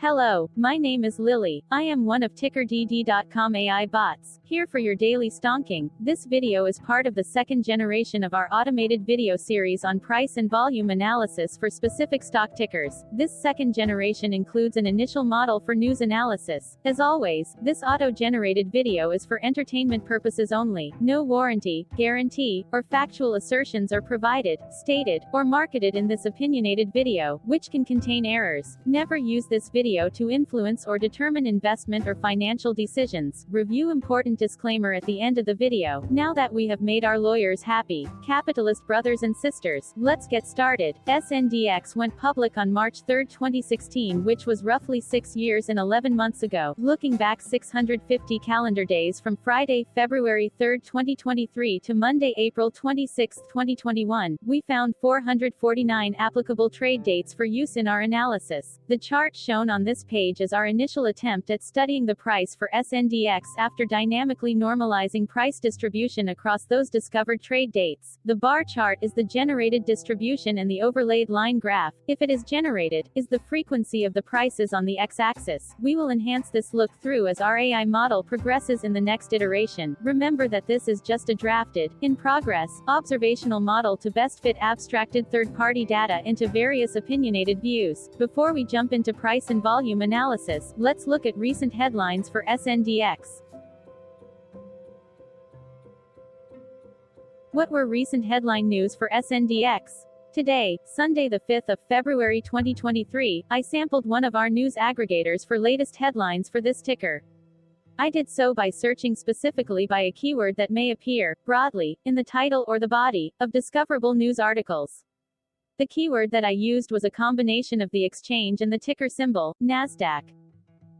Hello, my name is Lily. I am one of TickerDD.com AI bots, here for your daily stonking. This video is part of the second generation of our automated video series on price and volume analysis for specific stock tickers. This second generation includes an initial model for news analysis. As always, this auto-generated video is for entertainment purposes only. No warranty, guarantee, or factual assertions are provided, stated, or marketed in this opinionated video, which can contain errors. Never use this video to influence or determine investment or financial decisions. Review important disclaimer at the end of the video. Now that we have made our lawyers happy, capitalist brothers and sisters, let's get started. SNDX went public on March 3, 2016, which was roughly 6 years and 11 months ago. Looking back 650 calendar days from Friday, February 3, 2023 to Monday, April 26, 2021, we found 449 applicable trade dates for use in our analysis. The chart shown on this page is our initial attempt at studying the price for SNDX after dynamically normalizing price distribution across those discovered trade dates. The bar chart is the generated distribution and the overlaid line graph, if it is generated, is the frequency of the prices on the x-axis. We will enhance this look through as our AI model progresses in the next iteration. Remember that this is just a drafted, in progress, observational model to best fit abstracted third-party data into various opinionated views. Before we jump into price and volume analysis, let's look at recent headlines for SNDX. What were recent headline news for SNDX? Today, Sunday the 5th of February 2023, I sampled one of our news aggregators for latest headlines for this ticker. I did so by searching specifically by a keyword that may appear, broadly, in the title or the body, of discoverable news articles. The keyword that I used was a combination of the exchange and the ticker symbol, NASDAQ.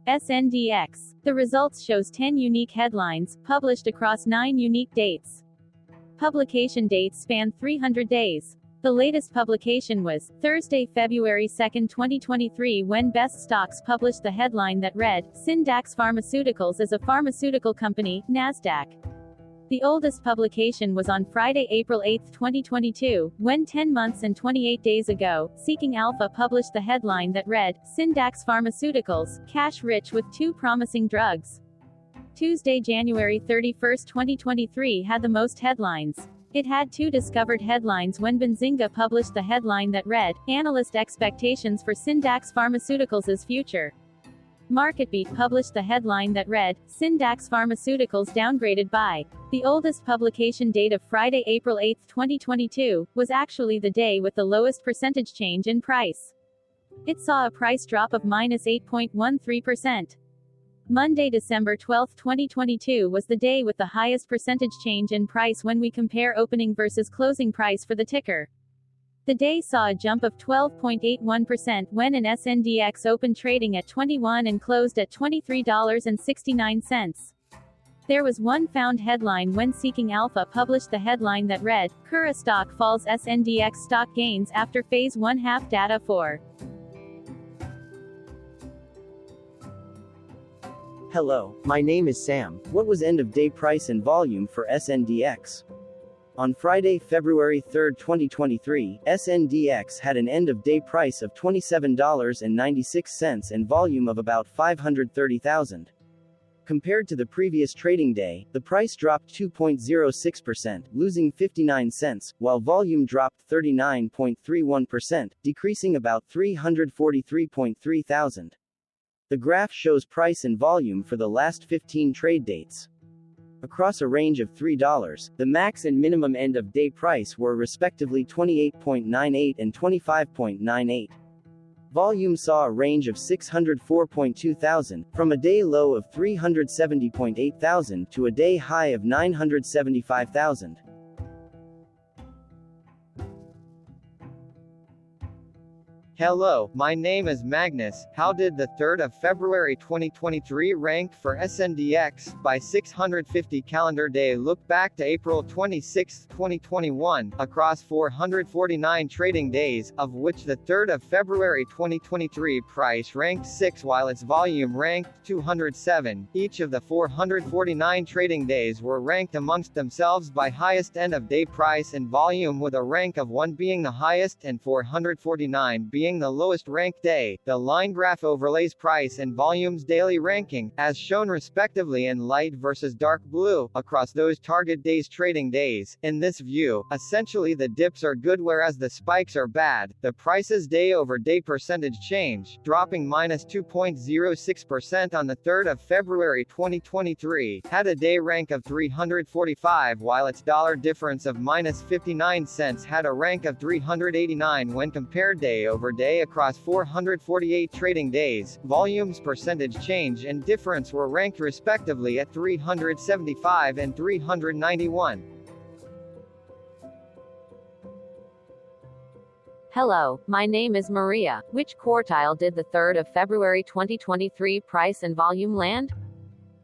SNDX. The results shows 10 unique headlines, published across 9 unique dates. Publication dates span 300 days. The latest publication was Thursday, February 2, 2023, when Best Stocks published the headline that read, SNDX Pharmaceuticals is a pharmaceutical company, NASDAQ. The oldest publication was on Friday, April 8, 2022, when 10 months and 28 days ago, Seeking Alpha published the headline that read, SNDX Pharmaceuticals, cash rich with 2 promising drugs. Tuesday, January 31, 2023 had the most headlines. It had 2 discovered headlines when Benzinga published the headline that read, Analyst Expectations for SNDX Pharmaceuticals' Future. MarketBeat published the headline that read, SNDX Pharmaceuticals downgraded by. The oldest publication date of Friday, April 8, 2022, was actually the day with the lowest percentage change in price. It saw a price drop of -8.13%. Monday, December 12, 2022 was the day with the highest percentage change in price when we compare opening versus closing price for the ticker. The day saw a jump of 12.81% when an SNDX opened trading at $21 and closed at $23.69. There was one found headline when Seeking Alpha published the headline that read, Kura stock falls, SNDX stock gains after phase 1 half data for. Hello, my name is Sam. What was end of day price and volume for SNDX? On Friday, February 3, 2023, SNDX had an end-of-day price of $27.96 and volume of about 530,000. Compared to the previous trading day, the price dropped 2.06%, losing 59 cents, while volume dropped 39.31%, decreasing about 343.3 thousand. The graph shows price and volume for the last 15 trade dates. Across a range of $3, the max and minimum end-of-day price were respectively 28.98 and 25.98. Volume saw a range of 604.2 thousand, from a day low of 370.8 thousand to a day high of 975,000. Hello, my name is Magnus. How did the 3rd of February 2023 rank for SNDX by 650 calendar day? Look back to April 26, 2021, across 449 trading days, of which the 3rd of February 2023 price ranked 6 while its volume ranked 207. Each of the 449 trading days were ranked amongst themselves by highest end of day price and volume, with a rank of 1 being the highest and 449 being being the lowest ranked day. The line graph overlays price and volume's daily ranking, as shown respectively in light versus dark blue, across those target days trading days. In this view, essentially the dips are good whereas the spikes are bad. The price's day-over-day percentage change, dropping minus 2.06% on the 3rd of February 2023, had a day rank of 345, while its dollar difference of minus 59 cents had a rank of 389 when compared day over day across 448 trading days. Volume's percentage change and difference were ranked respectively at 375 and 391. Hello, my name is Maria. Which quartile did the 3rd of February 2023 price and volume land?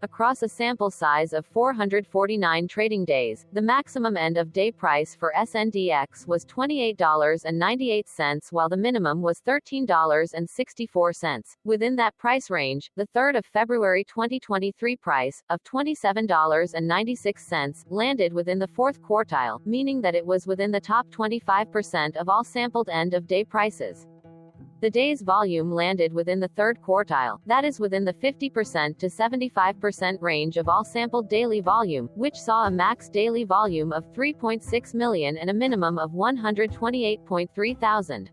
Across a sample size of 449 trading days, the maximum end-of-day price for SNDX was $28.98 while the minimum was $13.64. Within that price range, the 3rd of February 2023 price, of $27.96, landed within the 4th quartile, meaning that it was within the top 25% of all sampled end-of-day prices. The day's volume landed within the 3rd quartile, that is within the 50% to 75% range of all sampled daily volume, which saw a max daily volume of 3.6 million and a minimum of 128.3 thousand.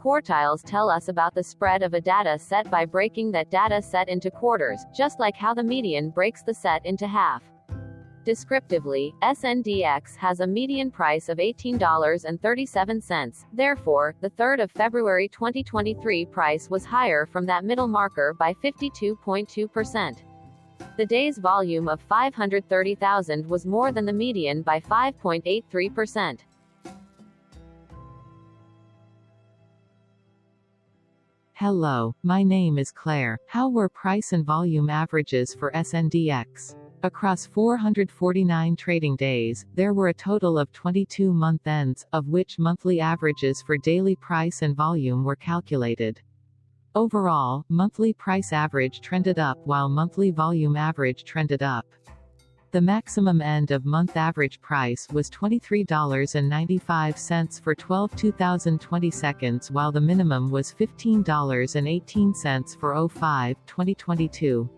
Quartiles tell us about the spread of a data set by breaking that data set into quarters, just like how the median breaks the set into half. Descriptively, SNDX has a median price of $18.37, therefore, the 3rd of February 2023 price was higher from that middle marker by 52.2%. The day's volume of 530,000 was more than the median by 5.83%. Hello, my name is Claire. How were price and volume averages for SNDX? Across 449 trading days, there were a total of 22 month ends, of which monthly averages for daily price and volume were calculated. Overall, monthly price average trended up while monthly volume average trended up. The maximum end-of-month average price was $23.95 for 12/2020 seconds while the minimum was $15.18 for 05/2022.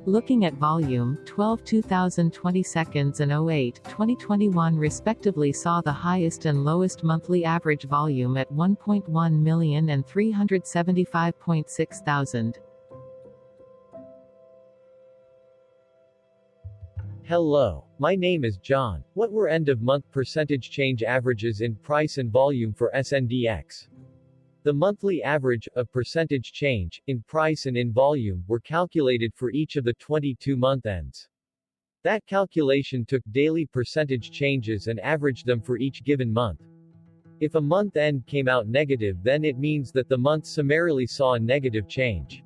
Looking at volume, 12/2020 seconds and 08/2021 respectively saw the highest and lowest monthly average volume at 1.1 million and 375.6 thousand. Hello, my name is John. What were end-of-month percentage change averages in price and volume for SNDX? The monthly average, of percentage change, in price and in volume, were calculated for each of the 22 month ends. That calculation took daily percentage changes and averaged them for each given month. If a month end came out negative, then it means that the month summarily saw a negative change.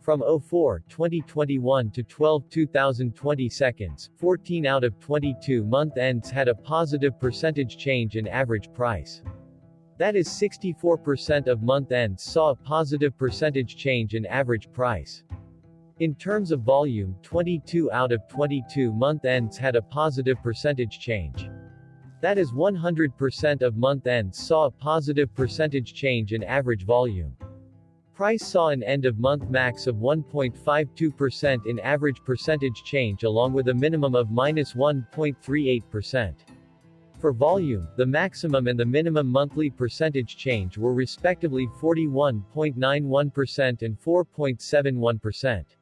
From 04/2021 to 12/2020 seconds, 14 out of 22 month ends had a positive percentage change in average price. That is 64% of month ends saw a positive percentage change in average price. In terms of volume, 22 out of 22 month ends had a positive percentage change. That is 100% of month ends saw a positive percentage change in average volume. Price saw an end-of-month max of 1.52% in average percentage change along with a minimum of minus 1.38%. For volume, the maximum and the minimum monthly percentage change were respectively 41.91% and 4.71%.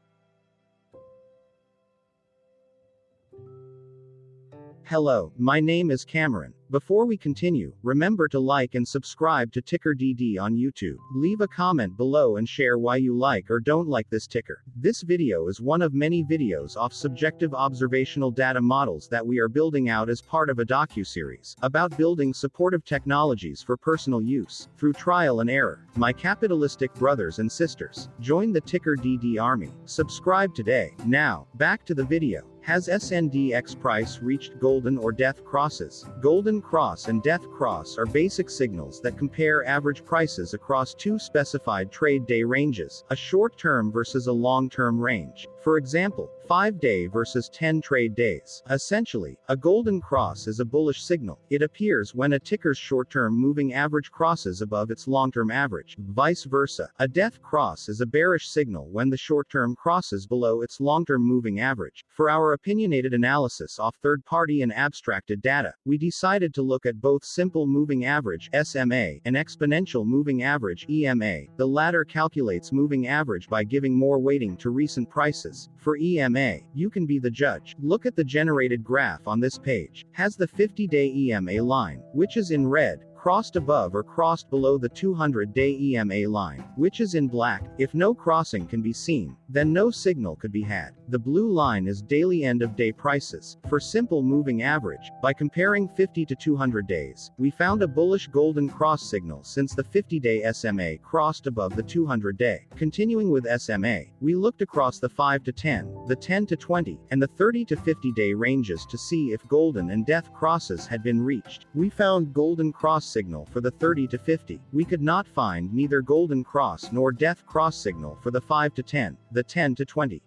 Hello, my name is Cameron. Before we continue, remember to like and subscribe to TickerDD on YouTube. Leave a comment below and share why you like or don't like this ticker. This video is one of many videos off subjective observational data models that we are building out as part of a docu-series about building supportive technologies for personal use, through trial and error. My capitalistic brothers and sisters, join the TickerDD army. Subscribe today. Now, back to the video. Has SNDX price reached golden or death crosses? Golden cross and death cross are basic signals that compare average prices across two specified trade day ranges, a short-term versus a long-term range. For example, 5-day versus 10 trade days. Essentially, a golden cross is a bullish signal. It appears when a ticker's short-term moving average crosses above its long-term average. Vice versa, a death cross is a bearish signal when the short-term crosses below its long-term moving average. For our opinionated analysis off third-party and abstracted data, we decided to look at both simple moving average (SMA) and exponential moving average (EMA). The latter calculates moving average by giving more weighting to recent prices. For EMA, you can be the judge. Look at the generated graph on this page. Has the 50-day EMA line, which is in red, crossed above or crossed below the 200-day EMA line, which is in black? If no crossing can be seen, then no signal could be had. The blue line is daily end-of-day prices. For simple moving average, by comparing 50 to 200 days, we found a bullish golden cross signal since the 50-day SMA crossed above the 200-day. Continuing with SMA, we looked across the 5 to 10, the 10 to 20, and the 30 to 50-day ranges to see if golden and death crosses had been reached. We found golden cross signal for the 30 to 50. We could not find neither golden cross nor death cross signal for the 5 to 10, the 10 to 20.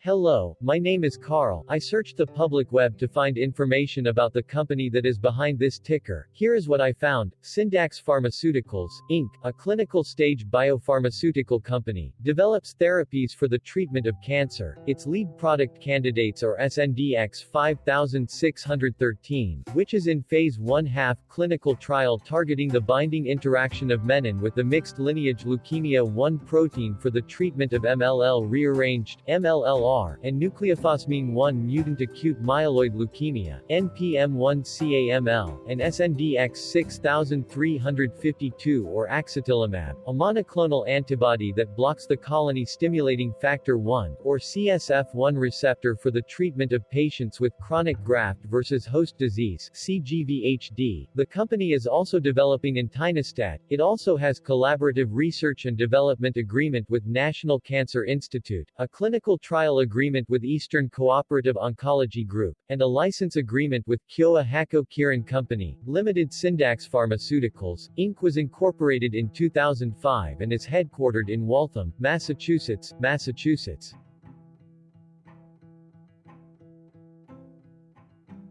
Hello, my name is Carl. I searched the public web to find information about the company that is behind this ticker. Here is what I found. Syndax Pharmaceuticals, Inc., a clinical stage biopharmaceutical company, develops therapies for the treatment of cancer. Its lead product candidates are SNDX 5613, which is in phase 1/2 clinical trial targeting the binding interaction of menin with the mixed lineage leukemia 1 protein for the treatment of MLL rearranged MLLR and nucleophosphine 1 mutant acute myeloid leukemia, NPM1-CAML, and SNDX 6352 or axatilimab, a monoclonal antibody that blocks the colony-stimulating factor 1, or CSF1 receptor for the treatment of patients with chronic graft-versus-host disease, CGVHD. The company is also developing entinostat. It also has collaborative research and development agreement with National Cancer Institute, a clinical trial agreement with Eastern Cooperative Oncology Group, and a license agreement with Kyowa Hakko Kirin Company, Limited. Syndax Pharmaceuticals, Inc. was incorporated in 2005 and is headquartered in Waltham, Massachusetts.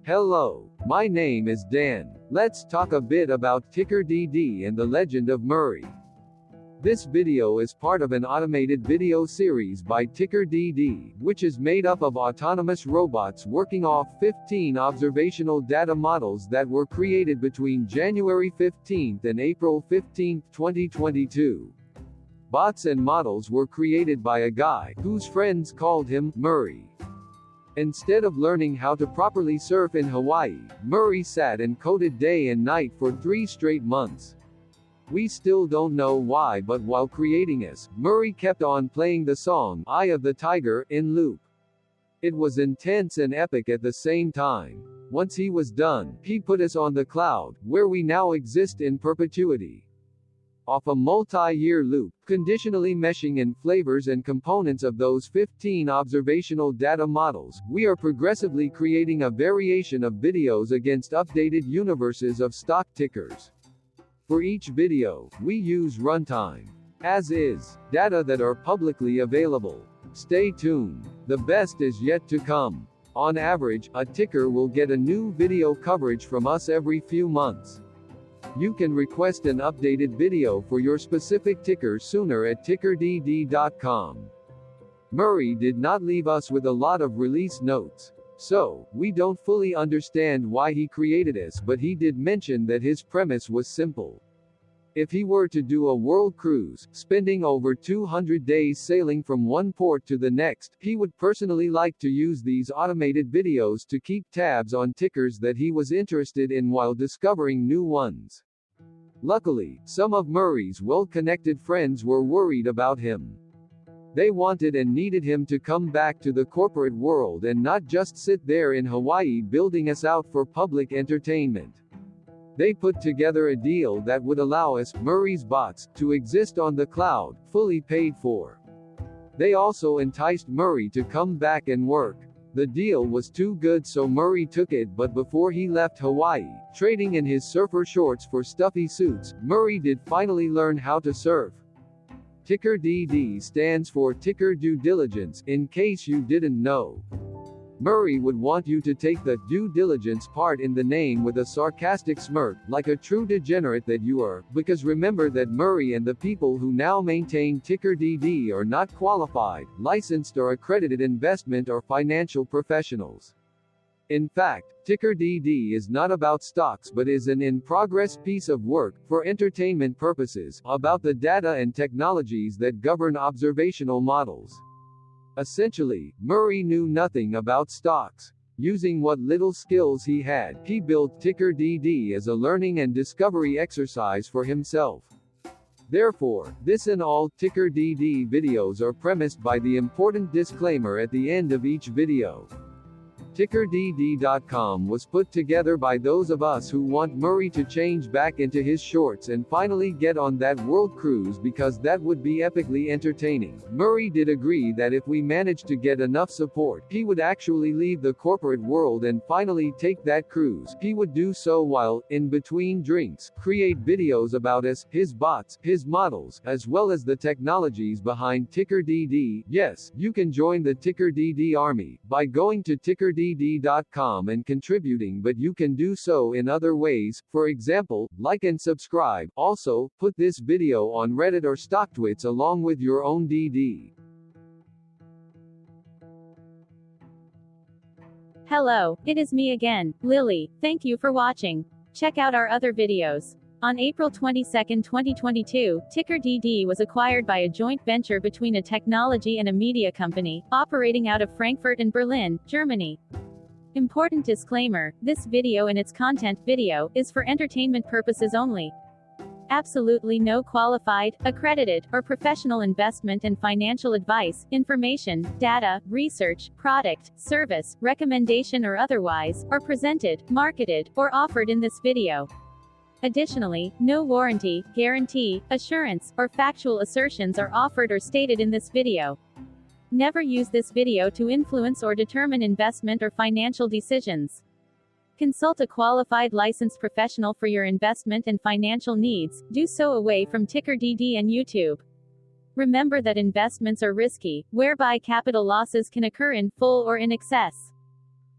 Hello, my name is Dan. Let's talk a bit about TickerDD and the legend of Murray. This video is part of an automated video series by TickerDD, which is made up of autonomous robots working off 15 observational data models that were created between January 15 and April 15, 2022. Bots and models were created by a guy whose friends called him Murray. Instead of learning how to properly surf in Hawaii, Murray sat and coded day and night for 3 straight months. We still don't know why, but while creating us, Murray kept on playing the song Eye of the Tiger in loop. It was intense and epic at the same time. Once he was done, he put us on the cloud, where we now exist in perpetuity. Off a multi-year loop, conditionally meshing in flavors and components of those 15 observational data models, we are progressively creating a variation of videos against updated universes of stock tickers. For each video, we use runtime, as is, data that are publicly available. Stay tuned. The best is yet to come. On average, a ticker will get a new video coverage from us every few months. You can request an updated video for your specific ticker sooner at TickerDD.com. Murray did not leave us with a lot of release notes. So, we don't fully understand why he created us, but he did mention that his premise was simple. If he were to do a world cruise, spending over 200 days sailing from one port to the next, he would personally like to use these automated videos to keep tabs on tickers that he was interested in while discovering new ones. Luckily, some of Murray's well-connected friends were worried about him. They wanted and needed him to come back to the corporate world and not just sit there in Hawaii building us out for public entertainment. They put together a deal that would allow us, Murray's bots, to exist on the cloud, fully paid for. They also enticed Murray to come back and work. The deal was too good, so Murray took it, but before he left Hawaii, trading in his surfer shorts for stuffy suits, Murray did finally learn how to surf. TickerDD stands for Ticker Due Diligence, in case you didn't know. Murray would want you to take the due diligence part in the name with a sarcastic smirk, like a true degenerate that you are, because remember that Murray and the people who now maintain TickerDD are not qualified, licensed or accredited investment or financial professionals. In fact, TickerDD is not about stocks but is an in-progress piece of work, for entertainment purposes, about the data and technologies that govern observational models. Essentially, Murray knew nothing about stocks. Using what little skills he had, he built TickerDD as a learning and discovery exercise for himself. Therefore, this and all TickerDD videos are premised by the important disclaimer at the end of each video. TickerDD.com was put together by those of us who want Murray to change back into his shorts and finally get on that world cruise, because that would be epically entertaining. Murray did agree that if we managed to get enough support, he would actually leave the corporate world and finally take that cruise. He would do so while, in between drinks, create videos about us, his bots, his models, as well as the technologies behind TickerDD. Yes, you can join the TickerDD army by going to TickerDD.com and contributing, but you can do so in other ways, for example, like and subscribe. Also, put this video on Reddit or StockTwits along with your own DD. Hello, it is me again, Lily. Thank you for watching. Check out our other videos. On April 22, 2022, TickerDD was acquired by a joint venture between a technology and a media company, operating out of Frankfurt and Berlin, Germany. Important disclaimer, this video and its content video is for entertainment purposes only. Absolutely no qualified, accredited, or professional investment and financial advice, information, data, research, product, service, recommendation or otherwise, are presented, marketed, or offered in this video. Additionally, no warranty, guarantee, assurance, or factual assertions are offered or stated in this video. Never use this video to influence or determine investment or financial decisions. Consult a qualified licensed professional for your investment and financial needs. Do so away from TickerDD and YouTube. Remember that investments are risky, whereby capital losses can occur in full or in excess.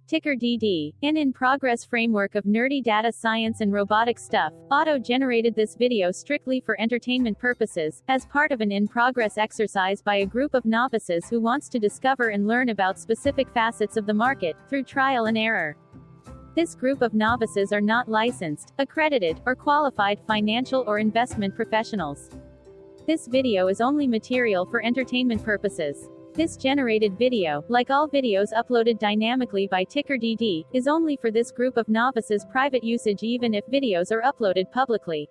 TickerDD, an in-progress framework of nerdy data science and robotic stuff, auto-generated this video strictly for entertainment purposes, as part of an in-progress exercise by a group of novices who wants to discover and learn about specific facets of the market, through trial and error. This group of novices are not licensed, accredited, or qualified financial or investment professionals. This video is only material for entertainment purposes. This generated video, like all videos uploaded dynamically by TickerDD, is only for this group of novices' private usage even if videos are uploaded publicly.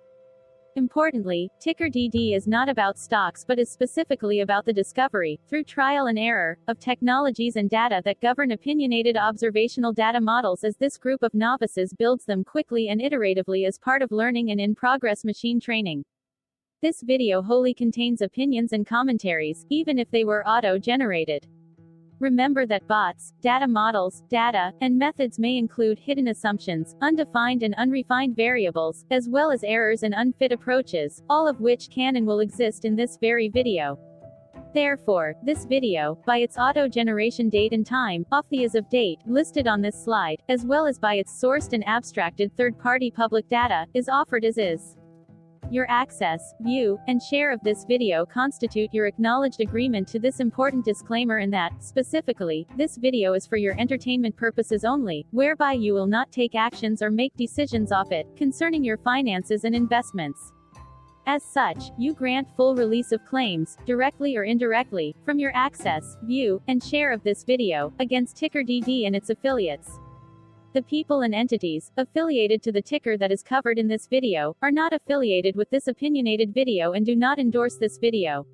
Importantly, TickerDD is not about stocks but is specifically about the discovery, through trial and error, of technologies and data that govern opinionated observational data models as this group of novices builds them quickly and iteratively as part of learning and in-progress machine training. This video wholly contains opinions and commentaries, even if they were auto-generated. Remember that bots, data models, data, and methods may include hidden assumptions, undefined and unrefined variables, as well as errors and unfit approaches, all of which can and will exist in this very video. Therefore, this video, by its auto-generation date and time, off the as of date, listed on this slide, as well as by its sourced and abstracted third-party public data, is offered as is. Your access, view, and share of this video constitute your acknowledged agreement to this important disclaimer and that, specifically, this video is for your entertainment purposes only, whereby you will not take actions or make decisions off it, concerning your finances and investments. As such, you grant full release of claims, directly or indirectly, from your access, view, and share of this video, against TickerDD and its affiliates. The people and entities affiliated to the ticker that is covered in this video are not affiliated with this opinionated video and do not endorse this video.